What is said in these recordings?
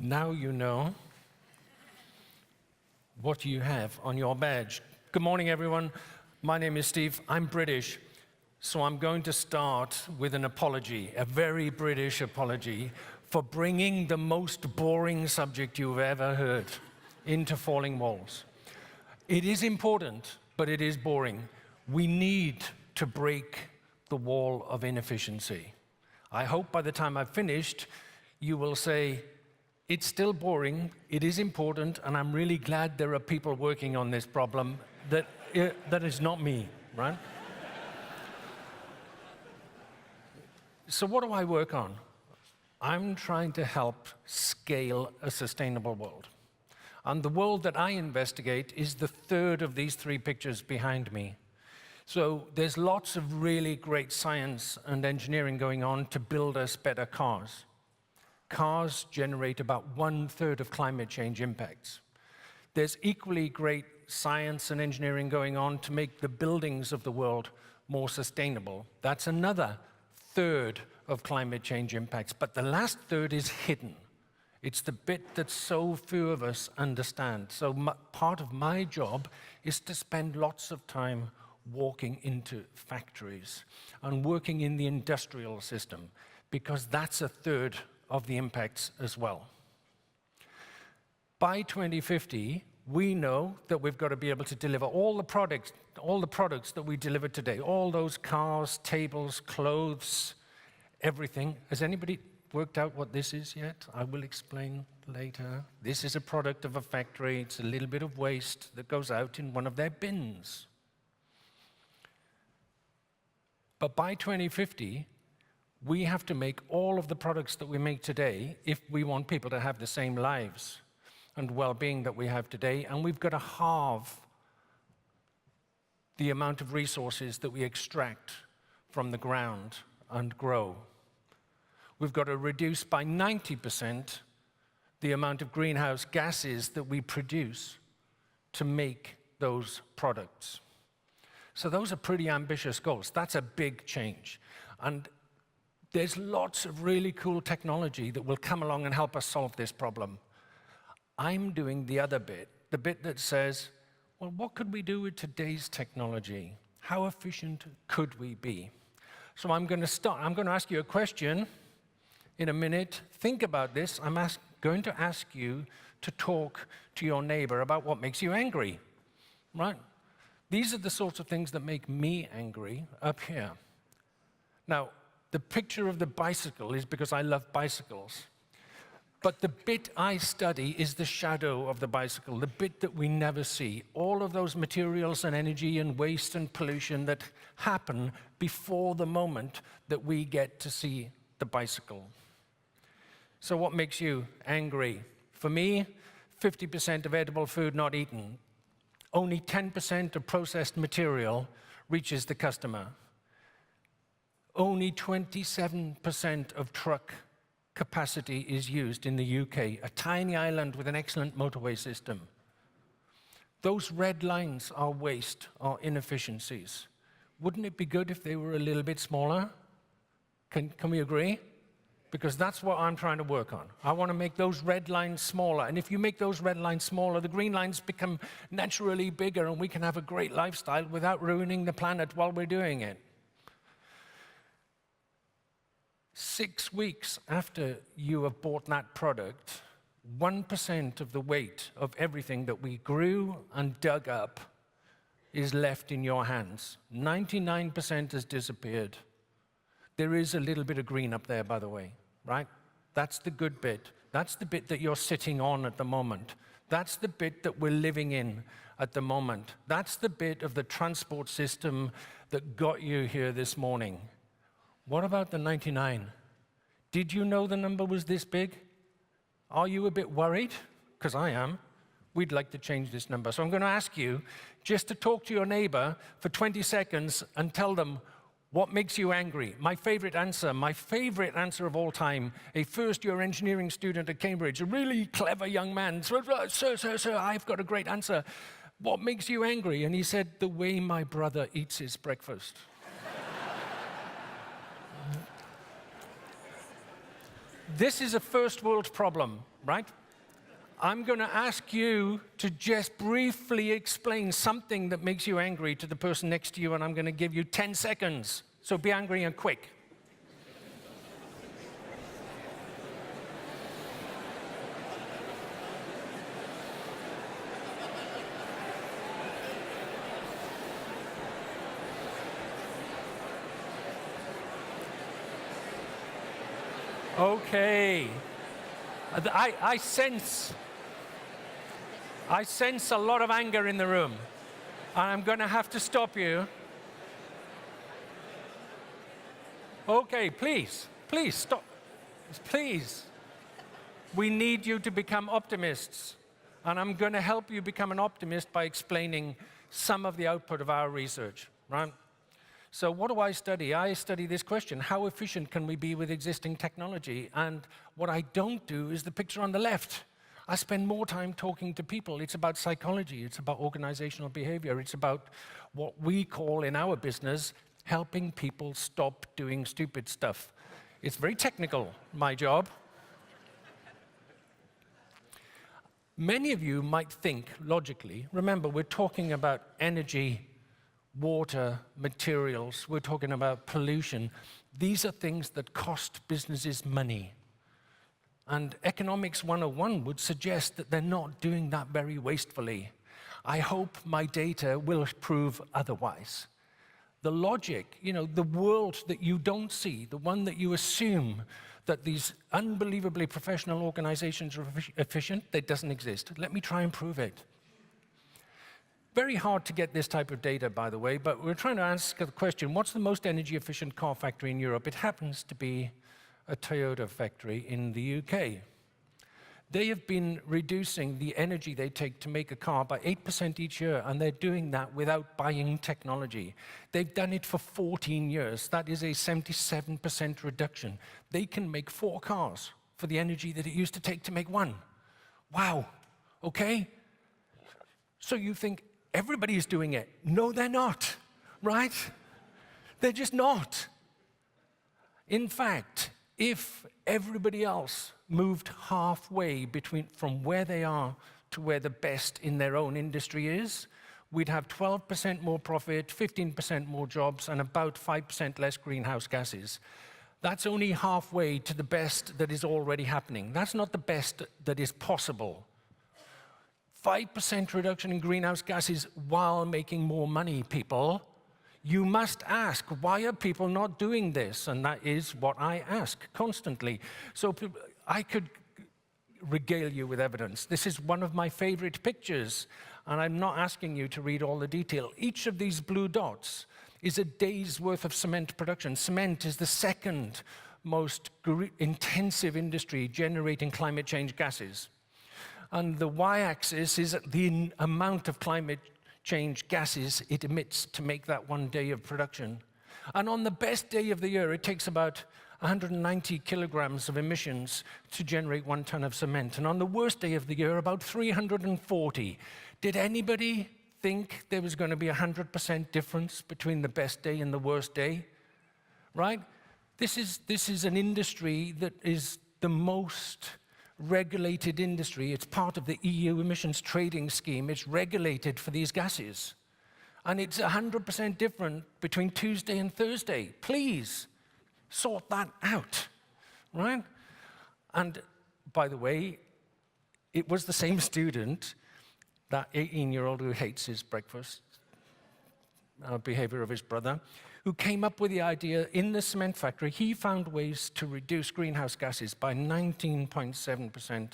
Now you know what you have on your badge. Good morning, everyone. My name is Steve. I'm British, so I'm going to start with an apology, a very British apology, for bringing the most boring subject you've ever heard into Falling Walls. It is important, but it is boring. We need to break the wall of inefficiency. I hope by the time I've finished, you will say, it's still boring, it is important, and I'm really glad there are people working on this problem that is not me, right? So what do I work on? I'm trying to help scale a sustainable world. And the world that I investigate is the third of these three pictures behind me. So there's lots of really great science and engineering going on to build us better cars. Cars generate about 1/3 of climate change impacts. There's equally great science and engineering going on to make the buildings of the world more sustainable. That's another 1/3 of climate change impacts. But the last third is hidden. It's the bit that so few of us understand. So part of my job is to spend lots of time walking into factories and working in the industrial system, because that's 1/3 of the impacts as well. By 2050, we know that we've got to be able to deliver all the products that we deliver today, all those cars, tables, clothes, everything. Has anybody worked out what this is yet? I will explain later. This is a product of a factory. It's a little bit of waste that goes out in one of their bins. But by 2050, we have to make all of the products that we make today if we want people to have the same lives and well-being that we have today, and we've got to halve the amount of resources that we extract from the ground and grow. We've got to reduce by 90% the amount of greenhouse gases that we produce to make those products. So those are pretty ambitious goals. That's a big change. And there's lots of really cool technology that will come along and help us solve this problem. I'm doing the other bit, the bit that says, well, what could we do with today's technology? How efficient could we be? So I'm going to start. I'm going to ask you a question in a minute. Think about this. I'm going to ask you to talk to your neighbor about what makes you angry, right? These are the sorts of things that make me angry up here. Now, the picture of the bicycle is because I love bicycles. But the bit I study is the shadow of the bicycle, the bit that we never see. All of those materials and energy and waste and pollution that happen before the moment that we get to see the bicycle. So what makes you angry? For me, 50% of edible food not eaten. Only 10% of processed material reaches the customer. Only 27% of truck capacity is used in the UK, a tiny island with an excellent motorway system. Those red lines are waste, are inefficiencies. Wouldn't it be good if they were a little bit smaller? Can we agree? Because that's what I'm trying to work on. I want to make those red lines smaller. And if you make those red lines smaller, the green lines become naturally bigger, and we can have a great lifestyle without ruining the planet while we're doing it. 6 weeks after you have bought that product, 1% of the weight of everything that we grew and dug up is left in your hands. 99% has disappeared. There is a little bit of green up there, by the way, right? That's the good bit. That's the bit that you're sitting on at the moment. That's the bit that we're living in at the moment. That's the bit of the transport system that got you here this morning. What about the 99? Did you know the number was this big? Are you a bit worried? Because I am. We'd like to change this number. So I'm going to ask you just to talk to your neighbor for 20 seconds and tell them what makes you angry. My favorite answer of all time, a first-year engineering student at Cambridge, a really clever young man. Sir, I've got a great answer. What makes you angry? And he said, the way my brother eats his breakfast. This is a first world problem. right? I'm going to ask you to just briefly explain something that makes you angry to the person next to you, and I'm going to give you 10 seconds. So be angry and quick. Okay. I sense a lot of anger in the room. I'm going to have to stop you. Okay, please stop. Please. We need you to become optimists. And I'm going to help you become an optimist by explaining some of the output of our research, right? So what do I study? I study this question: how efficient can we be with existing technology? And what I don't do is the picture on the left. I spend more time talking to people. It's about psychology. It's about organizational behavior. It's about what we call in our business helping people stop doing stupid stuff. It's very technical, my job. Many of you might think logically, remember, we're talking about energy, water, materials, we're talking about pollution. These are things that cost businesses money. And Economics 101 would suggest that they're not doing that very wastefully. I hope my data will prove otherwise. The logic, the world that you don't see, the one that you assume that these unbelievably professional organizations are efficient, that doesn't exist. Let me try and prove it. Very hard to get this type of data, by the way, but we're trying to ask the question, what's the most energy efficient car factory in Europe? It happens to be a Toyota factory in the UK. They have been reducing the energy they take to make a car by 8% each year, and they're doing that without buying technology. They've done it for 14 years. That is a 77% reduction. They can make 4 cars for the energy that it used to take to make 1. Wow, okay? So you think everybody's doing it. No, they're not, right? They're just not. In fact, if everybody else moved halfway from where they are to where the best in their own industry is, we'd have 12% more profit, 15% more jobs, and about 5% less greenhouse gases. That's only halfway to the best that is already happening. That's not the best that is possible. 5% reduction in greenhouse gases while making more money, people. You must ask, why are people not doing this? And that is what I ask constantly. So I could regale you with evidence. This is one of my favorite pictures, and I'm not asking you to read all the detail. Each of these blue dots is a day's worth of cement production. Cement is the second most intensive industry generating climate change gases. And the y-axis is the amount of climate change gases it emits to make that one day of production. And on the best day of the year, it takes about 190 kilograms of emissions to generate 1 ton of cement. And on the worst day of the year, about 340. Did anybody think there was going to be 100% difference between the best day and the worst day? Right? This is an industry that is the most regulated industry. It's part of the EU emissions trading scheme. It's regulated for these gases. And it's 100% different between Tuesday and Thursday. Please sort that out, right? And by the way, it was the same student, that 18-year-old who hates his breakfast, behavior of his brother, who came up with the idea in the cement factory. He found ways to reduce greenhouse gases by 19.7%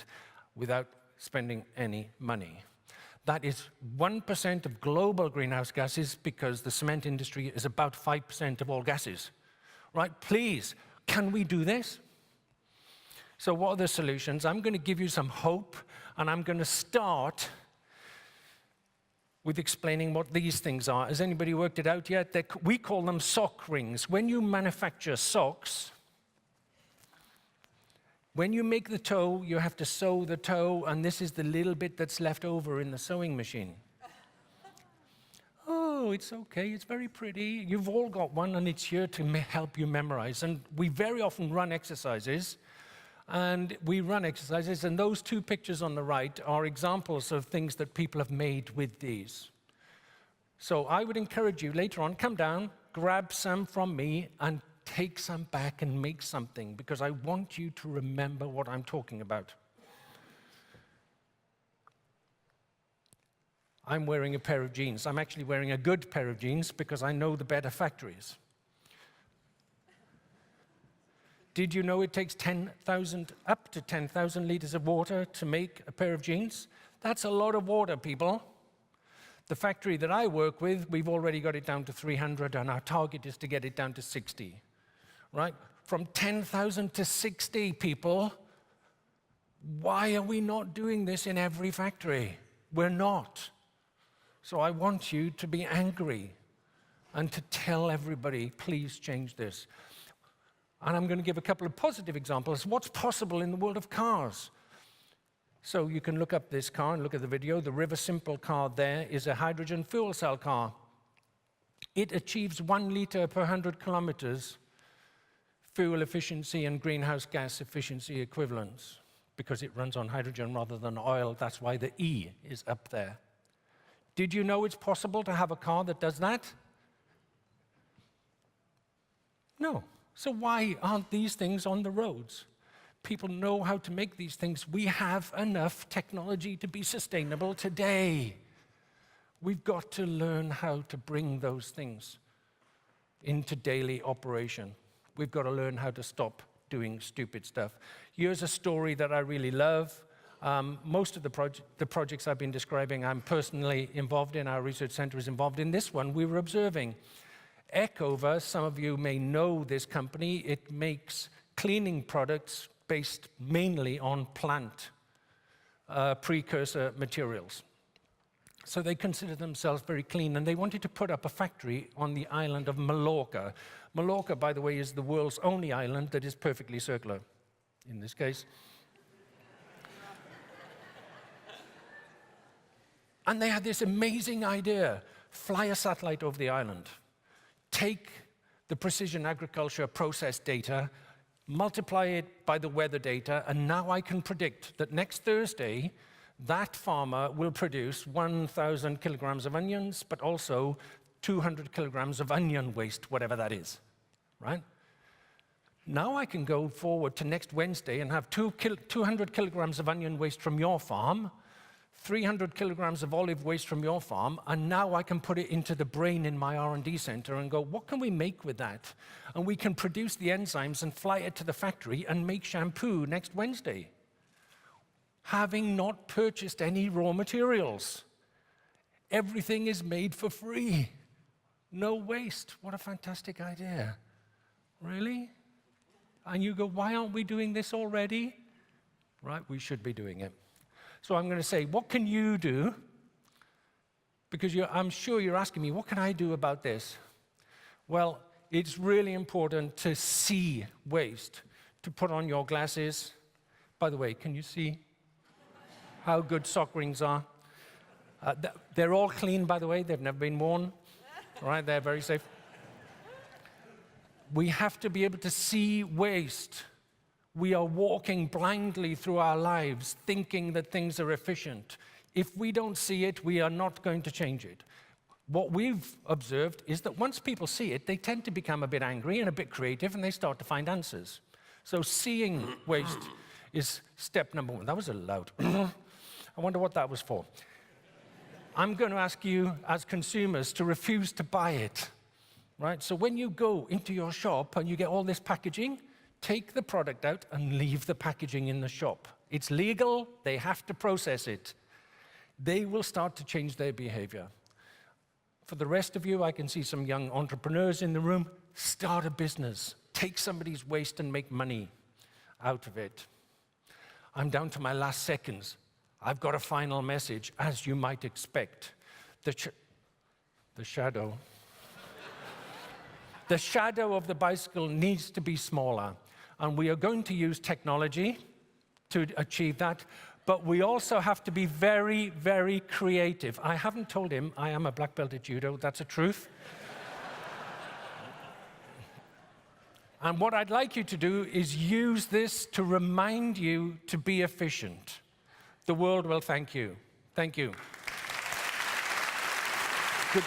without spending any money. That is 1% of global greenhouse gases, because the cement industry is about 5% of all gases. Right? Please, can we do this? So what are the solutions? I'm going to give you some hope, and I'm going to start with explaining what these things are. Has anybody worked it out yet? We call them sock rings. When you manufacture socks, when you make the toe, you have to sew the toe, and this is the little bit that's left over in the sewing machine. Oh, it's okay, it's very pretty. You've all got one, and it's here to help you memorize. And we very often run exercises, And we run exercises, and those two pictures on the right are examples of things that people have made with these. So I would encourage you later on, come down, grab some from me, and take some back and make something, because I want you to remember what I'm talking about. I'm wearing a pair of jeans. I'm actually wearing a good pair of jeans because I know the better factories. Did you know it takes up to 10,000 liters of water to make a pair of jeans? That's a lot of water, people. The factory that I work with, we've already got it down to 300, and our target is to get it down to 60, right? From 10,000 to 60, people. Why are we not doing this in every factory? We're not. So I want you to be angry and to tell everybody, please change this. And I'm going to give a couple of positive examples. What's possible in the world of cars? So you can look up this car and look at the video. The River Simple car there is a hydrogen fuel cell car. It achieves 1 liter per 100 kilometers fuel efficiency and greenhouse gas efficiency equivalents because it runs on hydrogen rather than oil. That's why the E is up there. Did you know it's possible to have a car that does that? No. So why aren't these things on the roads? People know how to make these things. We have enough technology to be sustainable today. We've got to learn how to bring those things into daily operation. We've got to learn how to stop doing stupid stuff. Here's a story that I really love. Most of the projects I've been describing, I'm personally involved in. Our research center is involved in. This one we were observing. Ecover, some of you may know this company. It makes cleaning products based mainly on plant precursor materials. So they consider themselves very clean, and they wanted to put up a factory on the island of Mallorca. Mallorca, by the way, is the world's only island that is perfectly circular, in this case. And they had this amazing idea: fly a satellite over the island, take the precision agriculture process data, multiply it by the weather data, and now I can predict that next Thursday, that farmer will produce 1,000 kilograms of onions, but also 200 kilograms of onion waste, whatever that is, right? Now I can go forward to next Wednesday and have 200 kilograms of onion waste from your farm, 300 kilograms of olive waste from your farm, and now I can put it into the brain in my R&D center and go, what can we make with that? And we can produce the enzymes and fly it to the factory and make shampoo next Wednesday, having not purchased any raw materials. Everything is made for free. No waste. What a fantastic idea. Really? And you go, why aren't we doing this already? Right, we should be doing it. So I'm going to say, what can you do? Because I'm sure you're asking me, what can I do about this? Well, it's really important to see waste, to put on your glasses. By the way, can you see how good sock rings are? They're all clean, by the way. They've never been worn. All right, they're very safe. We have to be able to see waste. We are walking blindly through our lives, thinking that things are efficient. If we don't see it, we are not going to change it. What we've observed is that once people see it, they tend to become a bit angry and a bit creative, and they start to find answers. So seeing waste is step number one. That was a loud. I wonder what that was for. I'm going to ask you, as consumers, to refuse to buy it. Right? So when you go into your shop and you get all this packaging, take the product out and leave the packaging in the shop. It's legal. They have to process it. They will start to change their behavior. For the rest of you, I can see some young entrepreneurs in the room. Start a business. Take somebody's waste and make money out of it. I'm down to my last seconds. I've got a final message, as you might expect. The shadow. The shadow of the bicycle needs to be smaller. And we are going to use technology to achieve that. But we also have to be very, very creative. I haven't told him I am a black belt at judo. That's a truth. And what I'd like you to do is use this to remind you to be efficient. The world will thank you. Thank you. Good.